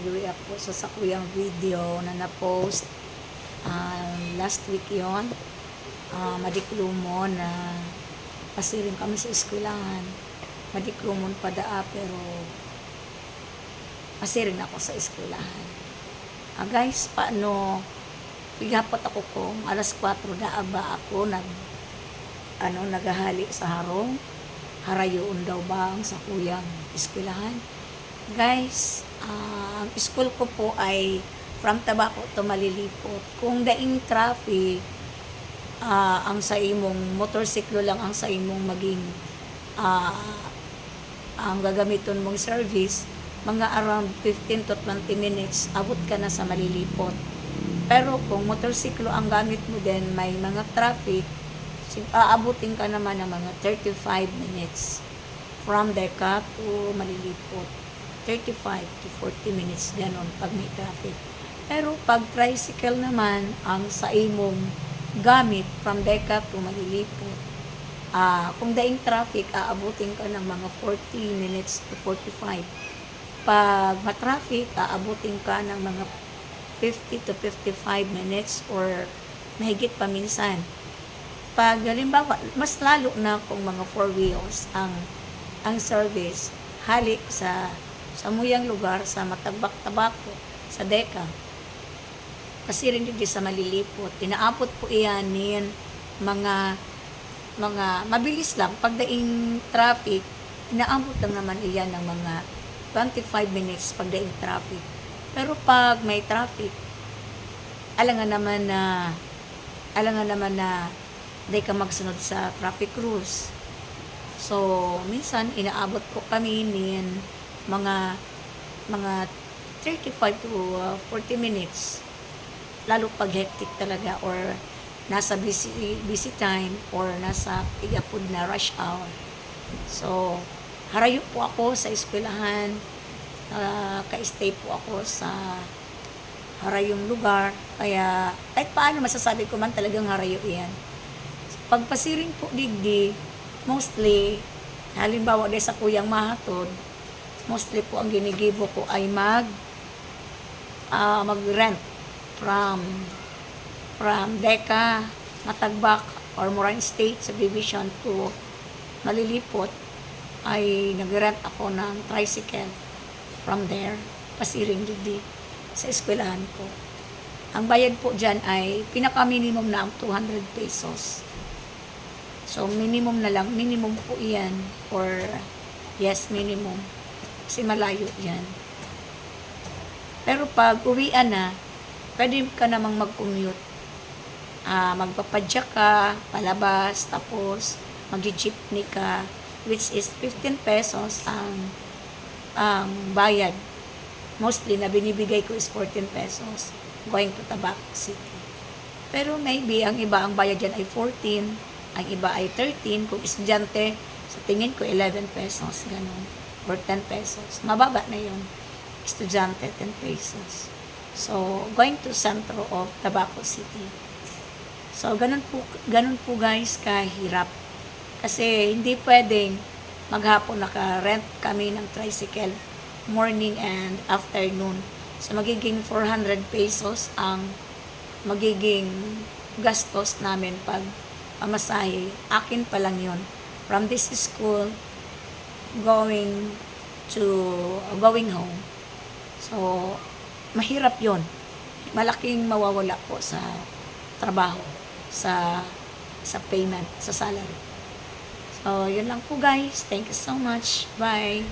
mag-react po sa kuyang video na na-post last week yon. Madiklumon na pasirin kami sa eskwelahan. Madiklumon pa daa pero pasirin ako sa eskwelahan. Guys, paano pigapot ako kung alas 4 daa ba ako naghahali sa harong? Harayoon daw ba ang sa kuyang eskwelahan? Guys, ang school ko po ay from Tabaco to Malilipot. Kung daing traffic, ang sa imong motorsiklo lang ang sa imong maging ang gagamiton mong service, mga around 15 to 20 minutes, abot ka na sa Malilipot. Pero kung motorsiklo ang gamit mo din, may mga traffic, aabutin ka naman ng mga 35 minutes from Deca to Malilipot. 35 to 40 minutes ganon pag may traffic. Pero pag tricycle naman ang sa imong gamit from Deca to Malilipot, kung daing traffic, aabutin ka ng mga 40 minutes to 45. Pag ma-traffic, aabutin ka ng mga 50 to 55 minutes or mahigit pa minsan. Pag halimbawa, mas lalo na kung mga 4 wheels ang service, halik sa muyang lugar, sa Tabaco, sa Deca. Kasi rin din sa Malilipot, inaabot po iyan mga mabilis lang. Pag daing traffic, inaabot lang naman iyan ng mga 25 minutes pag daing traffic. Pero pag may traffic, alangan naman na di ka magsunod sa traffic rules. So, minsan inaabot po kami mga 35 to 40 minutes. Lalo pag hectic talaga or nasa busy time or nasa igapod na rush hour. So, harayo po ako sa eskwelahan. Ka-stay po ako sa harayong lugar. Kaya, kahit paano masasabi ko man talagang harayo yan. Pagpasiring po digdi, mostly, halimbawa dahil sa kuyang mahatod, mostly po ang ginigibo ko ay mag-rent from Deca, Matagbak, or Moraine State Subdivision to Malilipot, ay nag-rent ako ng tricycle from there, pasiring digdi sa eskwelahan ko. Ang bayad po dyan ay pinaka-minimum na ang 200 pesos. So, minimum na lang. Minimum po iyan. Or, yes, minimum. Kasi malayo yan. Pero pag uwian na, pwede ka namang mag-commute. Magpapadya ka, palabas, tapos mag-jeepney ka, which is 15 pesos ang bayad. Mostly, na binibigay ko is 14 pesos going to Tabaco City. Pero maybe, ang iba, ang bayad dyan ay 14, ang iba ay 13. Kung estudyante, sa tingin ko 11 pesos, ganun. Or 10 pesos. Mababa na yun. Estudyante, 10 pesos. So, going to center of Tabaco City. So, ganun po guys, kahirap. Kasi, hindi pwedeng maghapon naka-rent kami ng tricycle morning and afternoon. So, magiging 400 pesos ang magiging gastos namin pag pamasahe. Akin pa lang yun. From this school, going home. So, mahirap yun. Malaking mawawala po sa trabaho, sa payment, sa salary. So, yun lang po guys. Thank you so much. Bye!